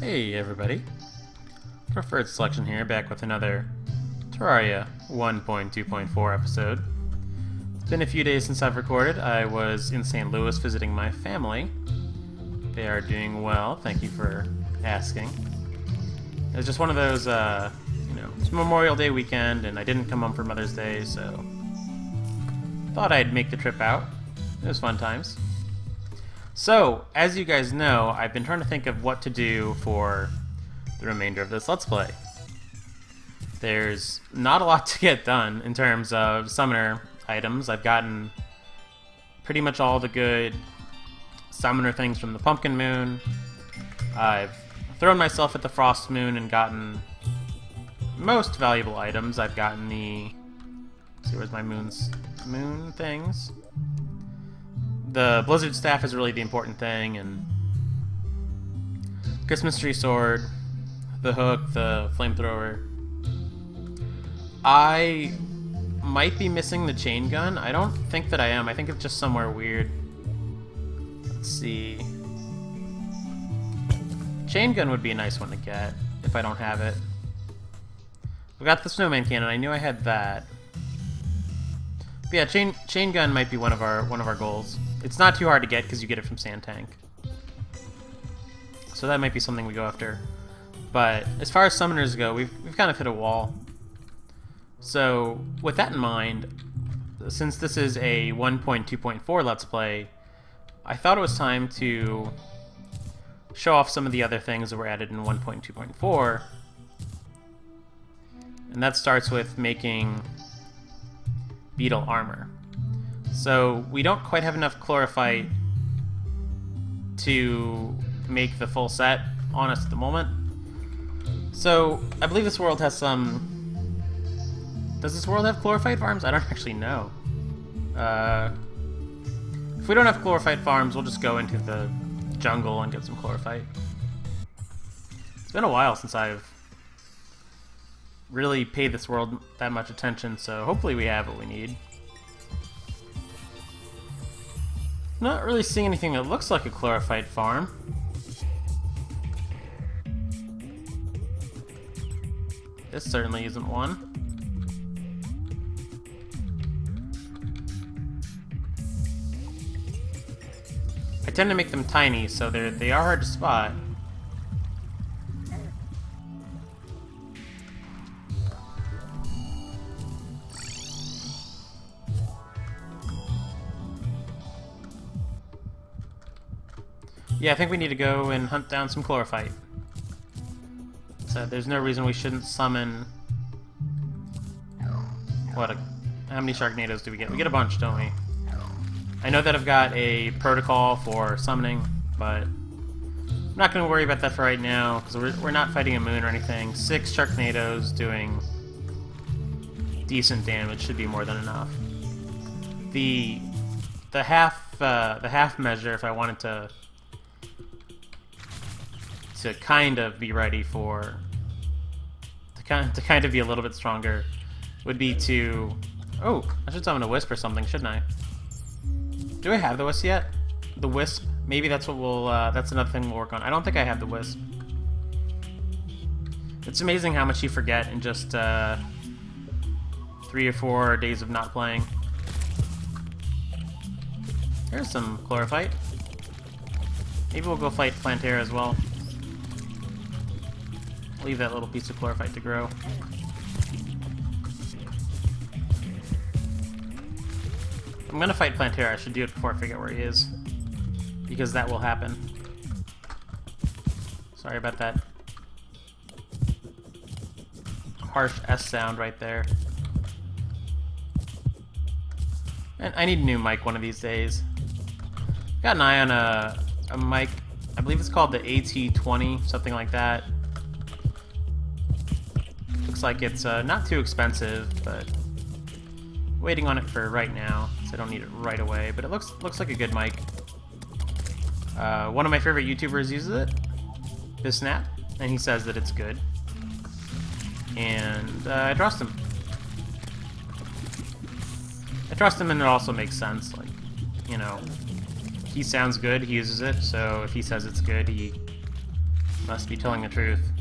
Hey everybody, Preferred Selection here, back with another Terraria 1.2.4 episode. It's been a few days since I've recorded. I was in St. Louis visiting my family. They are doing well, thank you for asking. It was just one of those, it's Memorial Day weekend and I didn't come home for Mother's Day, so thought I'd make the trip out. It was fun times. So, as you guys know, I've been trying to think of what to do for the remainder of this Let's Play. There's not a lot to get done in terms of summoner items. I've gotten pretty much all the good summoner things from the Pumpkin Moon. I've thrown myself at the Frost Moon and gotten most valuable items. I've gotten the... let's see, where's my moon things? The Blizzard Staff is really the important thing, and Christmas Tree Sword, the Hook, the Flamethrower. I might be missing the Chain Gun. I don't think that I am. I think it's just somewhere weird. Let's see. Chain Gun would be a nice one to get if I don't have it. We got the Snowman Cannon. I knew I had that. But yeah, chain Gun might be one of our goals. It's not too hard to get because you get it from Sand Tank. So that might be something we go after. But as far as summoners go, we've kind of hit a wall. So with that in mind, since this is a 1.2.4 Let's Play, I thought it was time to show off some of the other things that were added in 1.2.4. And that starts with making Beetle Armor. So we don't quite have enough chlorophyte to make the full set on us at the moment. So I believe this world has some... does this world have chlorophyte farms? I don't actually know. If we don't have chlorophyte farms, we'll just go into the jungle and get some chlorophyte. It's been a while since I've really paid this world that much attention, so hopefully we have what we need. Not really seeing anything that looks like a chlorophyte farm. This certainly isn't one. I tend to make them tiny, so they are hard to spot. Yeah, I think we need to go and hunt down some chlorophyte. So there's no reason we shouldn't summon... how many Sharknadoes do we get? We get a bunch, don't we? I know that I've got a protocol for summoning, but I'm not going to worry about that for right now, because we're not fighting a moon or anything. 6 Sharknadoes doing decent damage should be more than enough. The half measure, if I wanted to kind of be ready for... to kind of be a little bit stronger, would be to... oh, I should summon a Wisp or something, shouldn't I? Do I have the Wisp yet? The Wisp? Maybe that's what we'll... that's another thing we'll work on. I don't think I have the Wisp. It's amazing how much you forget in just 3 or 4 days of not playing. There's some chlorophyte. Maybe we'll go fight Plantera as well. Leave that little piece of chlorophyte to grow. I'm gonna fight Plantera. I should do it before I figure out where he is, because that will happen. Sorry about that harsh S sound right there. And I need a new mic one of these days. Got an eye on a mic. I believe it's called the AT20, something like that. Looks like it's not too expensive, but waiting on it for right now, so I don't need it right away. But it looks like a good mic. One of my favorite YouTubers uses it, BizSnap, and he says that it's good. And I trust him. I trust him, and it also makes sense. Like, you know, he sounds good, he uses it, so if he says it's good, he Must be telling the truth.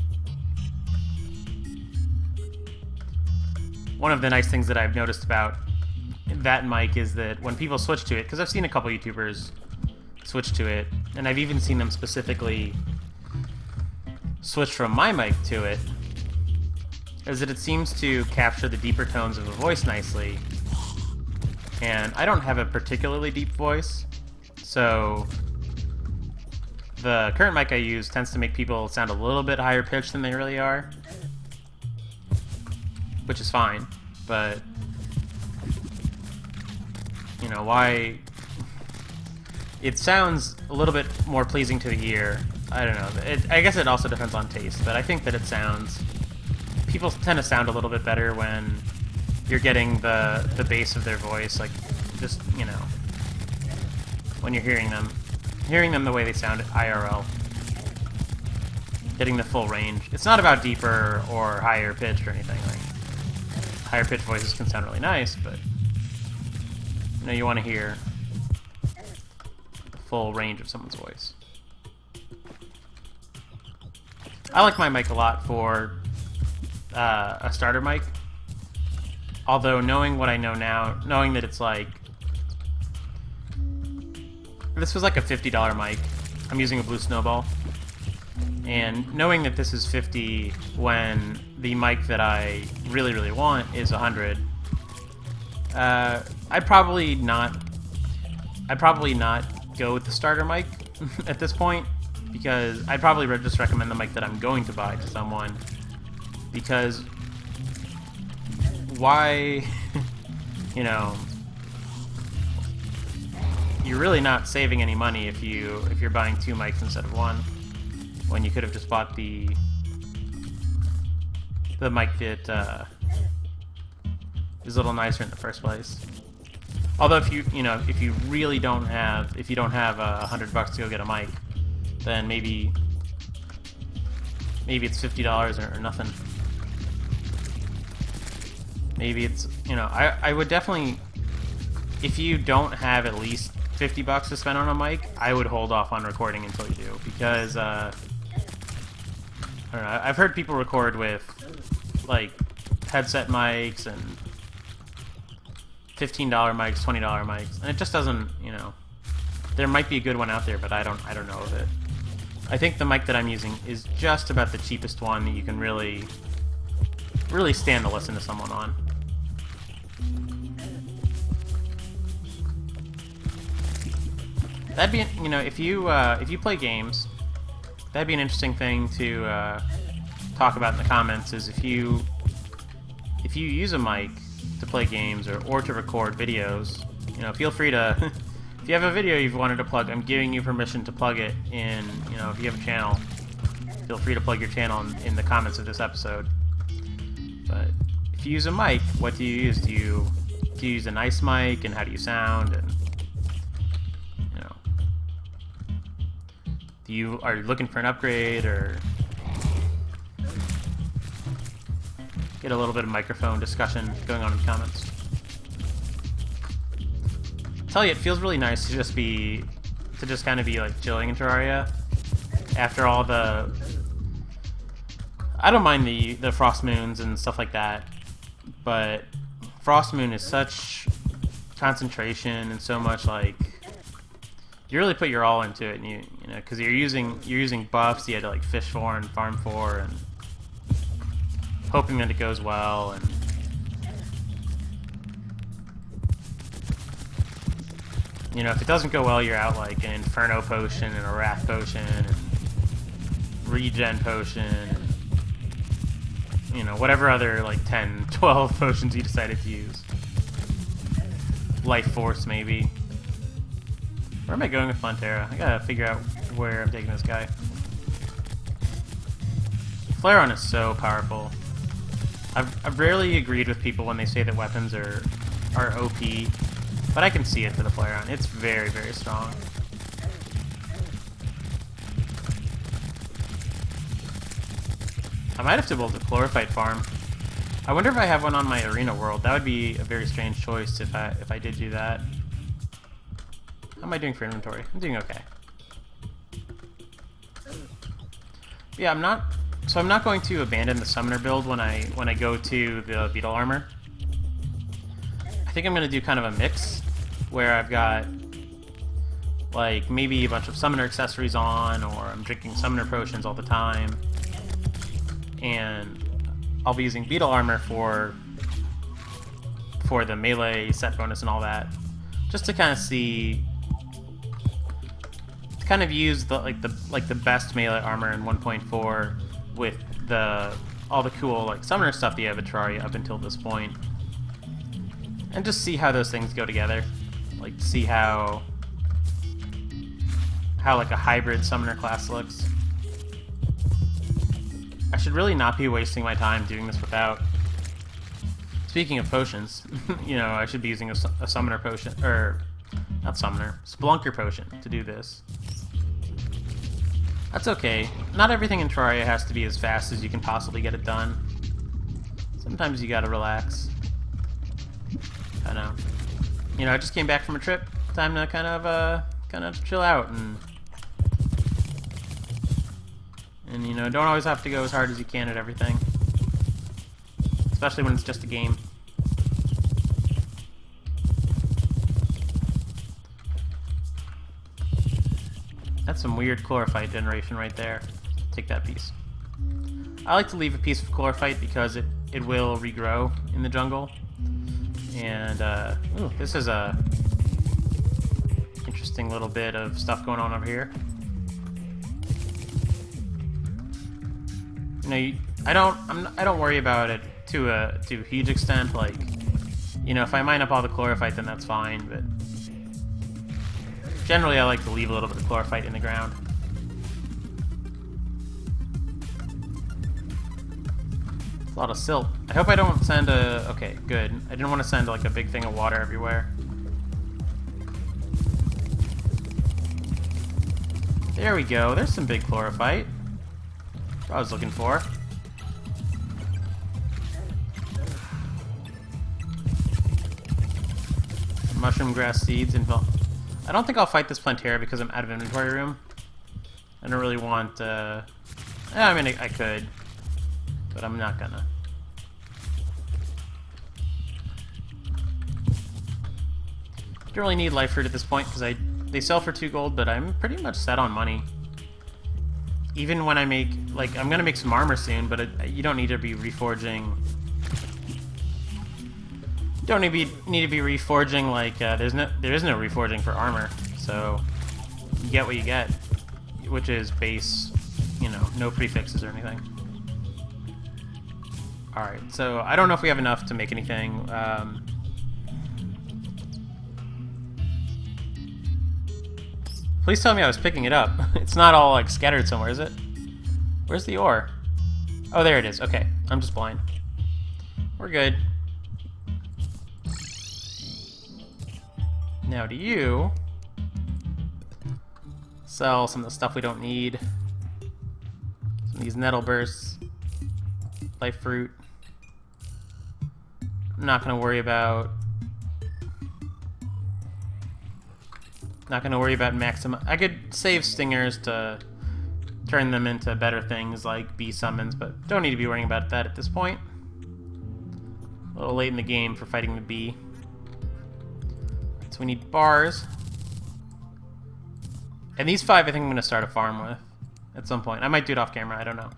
One of the nice things that I've noticed about that mic is that when people switch to it, because I've seen a couple YouTubers switch to it, and I've even seen them specifically switch from my mic to it, is that it seems to capture the deeper tones of the voice nicely. And I don't have a particularly deep voice, so the current mic I use tends to make people sound a little bit higher pitched than they really are, which is fine, but you know, why it sounds a little bit more pleasing to the ear. I don't know. I guess it also depends on taste, but I think that it sounds... People tend to sound a little bit better when you're getting the bass of their voice, like, just, you know, when you're hearing them the way they sound at IRL. Getting the full range. It's not about deeper or higher pitched or anything. Like, higher pitched voices can sound really nice, but you know, you want to hear the full range of someone's voice. I like my mic a lot for a starter mic. Although knowing what I know now, knowing that it's like... This was like a $50 mic. I'm using a Blue Snowball. And knowing that this is $50 when the mic that I really, really want is $100, I'd probably not go with the starter mic at this point, because I'd probably just recommend the mic that I'm going to buy to someone, because why, you know, you're really not saving any money if you're buying two mics instead of one, when you could have just bought the mic that is a little nicer in the first place. Although if you really don't have $100 to go get a mic, then maybe it's $50 or nothing. Maybe it's, you know, I would definitely, if you don't have at least $50 to spend on a mic, I would hold off on recording until you do, because I don't know, I've heard people record with like headset mics and $15 mics, $20 mics, and it just doesn't, you know, there might be a good one out there, but I don't know of it. I think the mic that I'm using is just about the cheapest one that you can really stand to listen to someone on. That'd be, you know, if you play games, that'd be an interesting thing to talk about in the comments. Is if you use a mic to play games or to record videos, you know, feel free to. If you have a video you've wanted to plug, I'm giving you permission to plug it in. You know, if you have a channel, feel free to plug your channel in the comments of this episode. But if you use a mic, what do you use? Do you use a nice mic, and how do you sound? And you know, are you looking for an upgrade, or get a little bit of microphone discussion going on in the comments? I tell you, it feels really nice to just kind of be like chilling in Terraria after all the... I don't mind the frost moons and stuff like that, but frost moon is such concentration and so much, like, you really put your all into it, and you know, because you're using buffs you had to like fish for and farm for, and hoping that it goes well, and you know, if it doesn't go well, you're out like an Inferno potion and a Wrath potion and Regen potion, and, you know, whatever other like 10, 12 potions you decided to use. Life Force, maybe. Where am I going with Montera? I gotta figure out where I'm taking this guy. Flare-on is so powerful. I've rarely agreed with people when they say that weapons are OP, but I can see it for the Flare-on. It's very, very strong. I might have to build a Chlorophyte farm. I wonder if I have one on my arena world. That would be a very strange choice if I did do that. How am I doing for inventory? I'm doing okay. Yeah, I'm not. So I'm not going to abandon the summoner build when I go to the Beetle Armor. I think I'm going to do kind of a mix where I've got like maybe a bunch of summoner accessories on, or I'm drinking summoner potions all the time, and I'll be using Beetle Armor for the melee set bonus and all that, just to kind of see, to kind of use the best melee armor in 1.4 with all the cool like summoner stuff that you have at Terraria up until this point, and just see how those things go together, like see how like a hybrid summoner class looks. I should really not be wasting my time doing this without. Speaking of potions, you know, I should be using a summoner potion, or not summoner, Splunker potion to do this. That's okay. Not everything in Terraria has to be as fast as you can possibly get it done. Sometimes you gotta relax. I know. You know, I just came back from a trip. Time to kind of chill out and you know, don't always have to go as hard as you can at everything. Especially when it's just a game. That's some weird chlorophyte generation right there. Take that piece. I like to leave a piece of chlorophyte because it will regrow in the jungle. And, ooh, this is a interesting little bit of stuff going on over here. You know, I don't worry about it to a huge extent. Like, you know, if I mine up all the chlorophyte, then that's fine. But generally, I like to leave a little bit of chlorophyte in the ground. It's a lot of silt. I hope I don't send a. Okay, good. I didn't want to send like a big thing of water everywhere. There we go. There's some big chlorophyte. That's what I was looking for. Mushroom grass seeds and I don't think I'll fight this Plantera because I'm out of inventory room. I don't really want. I mean, I could, but I'm not gonna. Don't really need life fruit at this point because they sell for 2 gold, but I'm pretty much set on money. Even when I make, like, I'm gonna make some armor soon, but you don't need to be reforging. You don't need to be reforging, like, there is no reforging for armor, so you get what you get, which is base, you know, no prefixes or anything. Alright, so I don't know if we have enough to make anything. Please tell me I was picking it up. It's not all, like, scattered somewhere, is it? Where's the ore? Oh, there it is. Okay, I'm just blind. We're good. Now to you, sell some of the stuff we don't need. Some of these nettle bursts, life fruit. I'm not gonna worry about. Not gonna worry about maximum. I could save stingers to turn them into better things like bee summons, but don't need to be worrying about that at this point. A little late in the game for fighting the bee. So we need bars. And these 5 I think I'm going to start a farm with at some point. I might do it off camera, I don't know.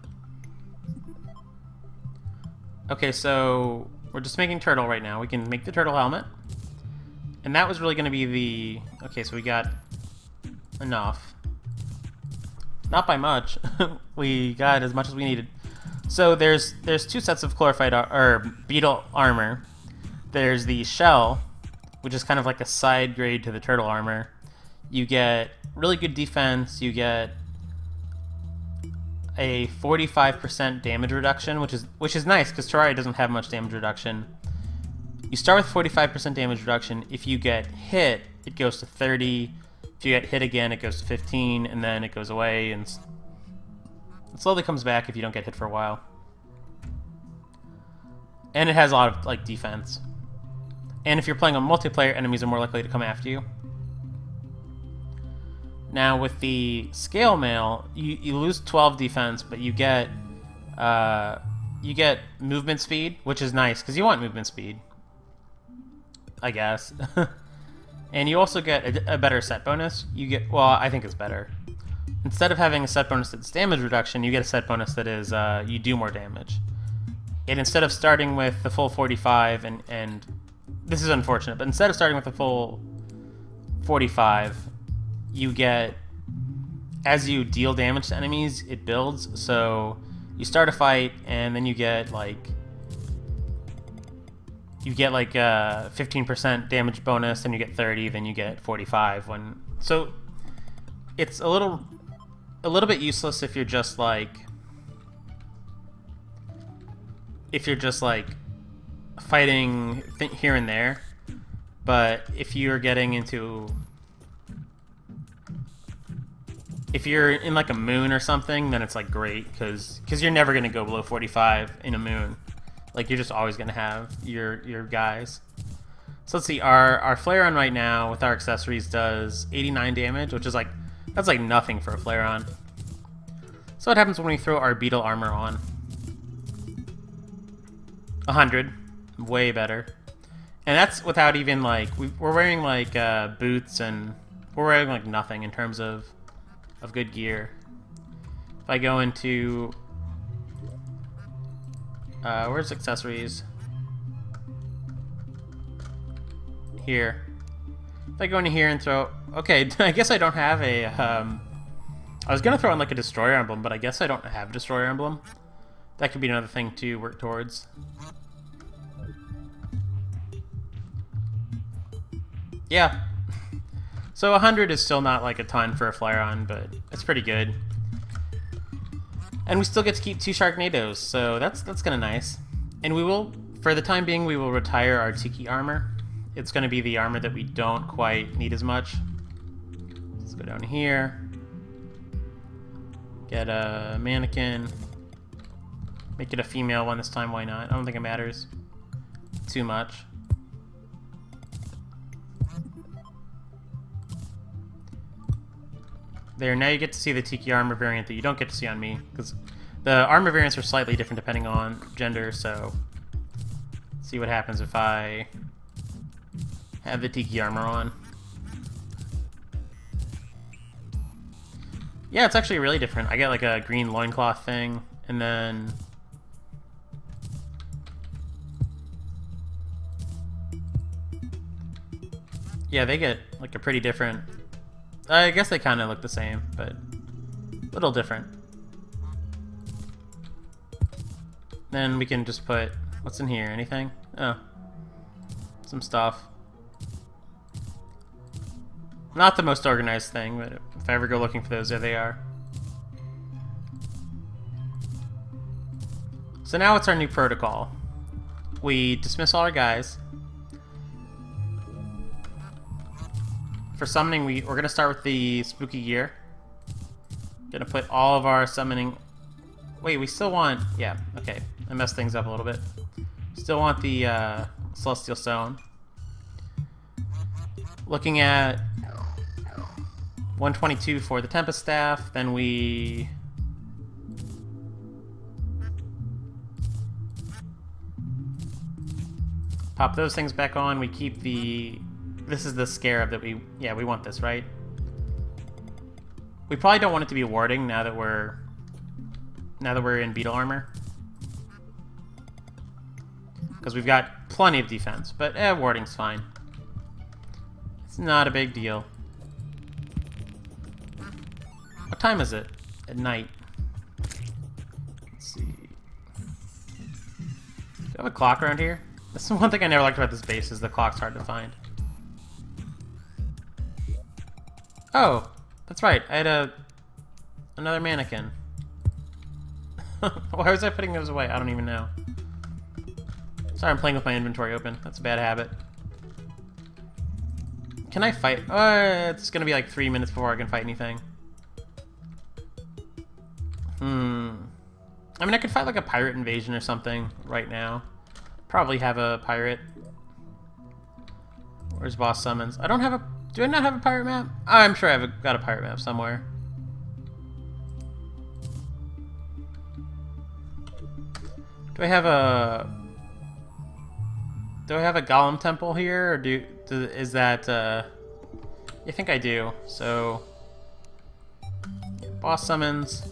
Okay, so we're just making turtle right now. We can make the turtle helmet. And that was really going to be the... Okay, so we got enough. Not by much. We got as much as we needed. So there's 2 sets of chlorophyte or beetle armor. There's the shell, which is kind of like a side grade to the turtle armor. You get really good defense. You get a 45% damage reduction, which is nice because Terraria doesn't have much damage reduction. You start with 45% damage reduction. If you get hit, it goes to 30. If you get hit again, it goes to 15, and then it goes away, and it slowly comes back if you don't get hit for a while. And it has a lot of like defense. And if you're playing on multiplayer, enemies are more likely to come after you. Now with the scale mail, you lose 12 defense, but you get movement speed, which is nice because you want movement speed, I guess. And you also get a better set bonus. You get, well, I think it's better. Instead of having a set bonus that's damage reduction, you get a set bonus that is you do more damage. And instead of starting with the full 45, and this is unfortunate, but instead of starting with the full 45, you get, as you deal damage to enemies, it builds. So you start a fight, and then you get like 15% damage bonus, then you get 30, then you get 45. So it's a little bit useless if you're just like fighting here and there. But if you're getting into, if you're in like a moon or something, then it's like great because you're never gonna go below 45 in a moon. Like you're just always gonna have your guys. So let's see, our Flare-On right now with our accessories does 89 damage, which is like, that's like nothing for a Flare-On. So what happens when we throw our Beetle Armor on? 100, way better. And that's without even like, we're wearing like boots, and we're wearing like nothing in terms of good gear. If I go into, where's accessories? Here. If I go into here and throw, okay, I guess I don't have a, I was gonna throw in like a Destroyer Emblem, but I guess I don't have a Destroyer Emblem. That could be another thing to work towards. Yeah. So 100 is still not like a ton for a Flare-On, but it's pretty good. And we still get to keep 2 Sharknadoes, so that's kind of nice. And we will, for the time being, we will retire our Tiki Armor. It's going to be the armor that we don't quite need as much. Let's go down here. Get a mannequin. Make it a female one this time, why not? I don't think it matters too much. There, now you get to see the Tiki Armor variant that you don't get to see on me, because the armor variants are slightly different depending on gender, so let's see what happens if I have the Tiki Armor on. Yeah, it's actually really different. I get like a green loincloth thing, and then yeah, they get like a pretty different, I guess they kind of look the same, but a little different. Then we can just put, what's in here? Anything? Oh, some stuff. Not the most organized thing, but if I ever go looking for those, there they are. So now it's our new protocol. We dismiss all our guys. For summoning, we're going to start with the spooky gear. Going to put all of our summoning... Wait, we still want... Yeah, okay. I messed things up a little bit. Still want the Celestial Stone. Looking at 122 for the Tempest Staff, then we... pop those things back on. We keep the... This is the Scarab that we... Yeah, we want this, right? We probably don't want it to be warding now that we're in Beetle Armor. Because we've got plenty of defense, but warding's fine. It's not a big deal. What time is it? At night. Let's see. Do you have a clock around here? That's the one thing I never liked about this base, is the clock's hard to find. Oh, that's right. I had another mannequin. Why was I putting those away? I don't even know. Sorry, I'm playing with my inventory open. That's a bad habit. Can I fight? It's gonna be like 3 minutes before I can fight anything. I mean, I could fight like a pirate invasion or something right now. Probably have a pirate. Where's boss summons? I don't have a Do I not have a pirate map? I'm sure I've got a pirate map somewhere. Do I have a golem temple here, or is that I think I do. So boss summons.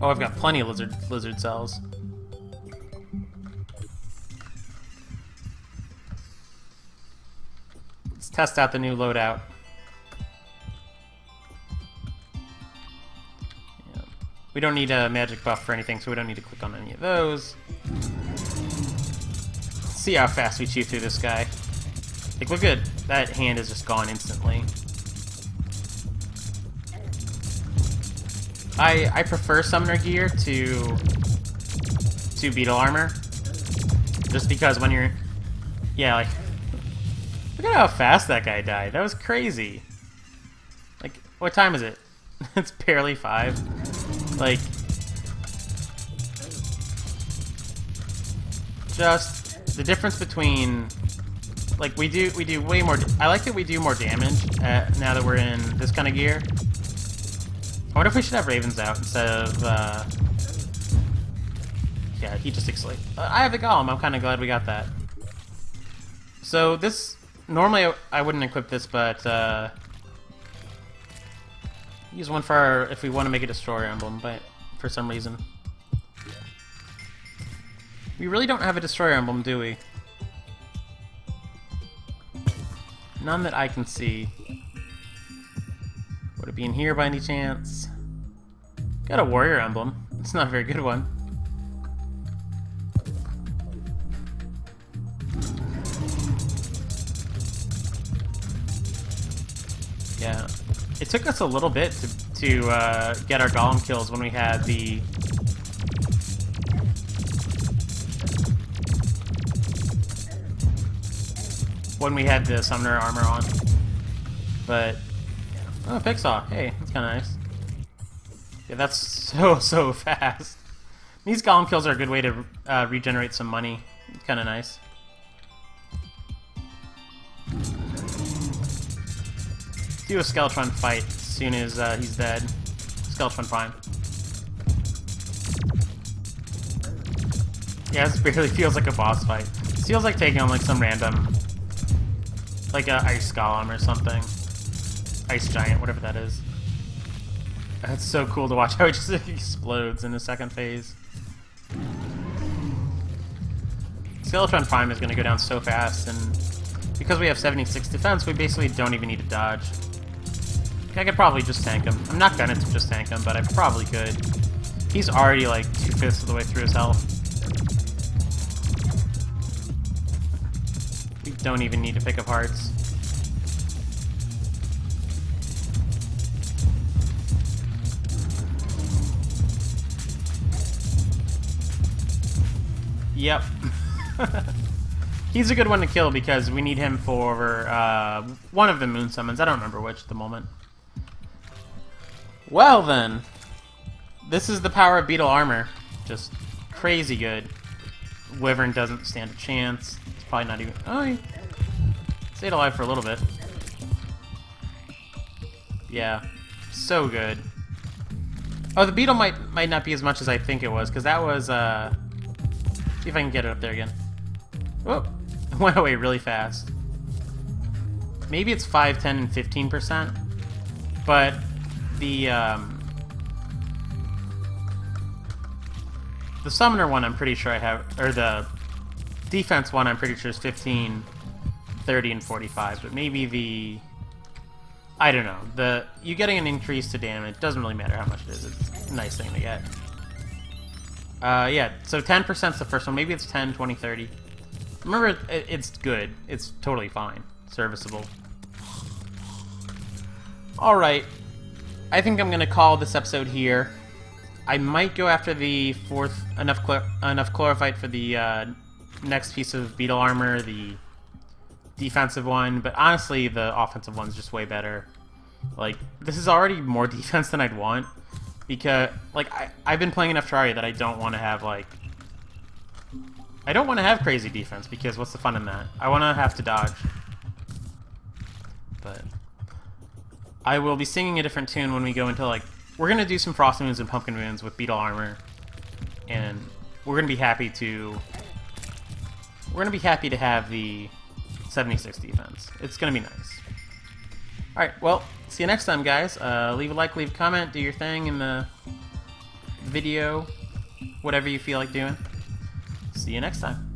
Oh, I've got plenty of lizard cells. Let's test out the new loadout. Yeah. We don't need a magic buff for anything, so we don't need to click on any of those. Let's see how fast we chew through this guy. Like, look at that hand is just gone instantly. I prefer summoner gear to Beetle Armor, just because when you're, yeah, like, look at how fast that guy died. That was crazy. Like, what time is it? It's barely 5. Like, just the difference between, like, we do way more. I like that we do more damage now that we're in this kind of gear. I wonder if we should have Ravens out instead of, yeah, he just escaped. I have the Golem, I'm kind of glad we got that. So this, normally I wouldn't equip this, but, use one for our, if we want to make a Destroyer Emblem, but for some reason. We really don't have a Destroyer Emblem, do we? None that I can see. Would it be in here by any chance? Got a warrior emblem. It's not a very good one. Yeah. It took us a little bit to get our golem kills when we had the... when we had the summoner armor on. But... oh, Pixar. Hey, that's kind of nice. Yeah, that's so fast. These golem kills are a good way to regenerate some money. It's kind of nice. Do a Skeletron fight as soon as he's dead. Skeletron Prime. Yeah, this barely feels like a boss fight. It feels like taking on like some random, like a ice golem or something. Ice giant, whatever that is. That's so cool to watch how it just explodes in the second phase. Skeletron Prime is going to go down so fast, and because we have 76 defense, we basically don't even need to dodge. I could probably just tank him. I'm not gonna just tank him, but I probably could. He's already like 2/5 of the way through his health. We don't even need to pick up hearts. Yep. He's a good one to kill because we need him for one of the moon summons. I don't remember which at the moment. Well then, this is the power of Beetle Armor. Just crazy good. Wyvern doesn't stand a chance. It's probably not even... oh, he stayed alive for a little bit. Yeah, so good. Oh, the beetle might not be as much as I think it was, because that was... see if I can get it up there again. Whoop! It went away really fast. Maybe it's 5, 10, and 15%, but the summoner one I'm pretty sure I have, or the defense one I'm pretty sure is 15, 30, and 45, but maybe the... I don't know. You getting an increase to damage doesn't really matter how much it is. It's a nice thing to get. Yeah, so 10% is the first one. Maybe it's 10, 20, 30. Remember, it's good. It's totally fine. Serviceable. Alright. I think I'm going to call this episode here. I might go after the fourth... enough chlorophyte for the next piece of Beetle Armor, the defensive one, but honestly, the offensive one's just way better. Like, this is already more defense than I'd want. Because, like, I've been playing enough Terraria that I don't want to have, like... I don't want to have crazy defense, because what's the fun in that? I want to have to dodge. But I will be singing a different tune when we go into, like... We're going to do some Frost Moons and Pumpkin Moons with Beetle Armor. And we're going to be happy to... We're going to be happy to have the 76 defense. It's going to be nice. Alright, well, see you next time, guys. Leave a like, leave a comment, do your thing in the video. Whatever you feel like doing. See you next time.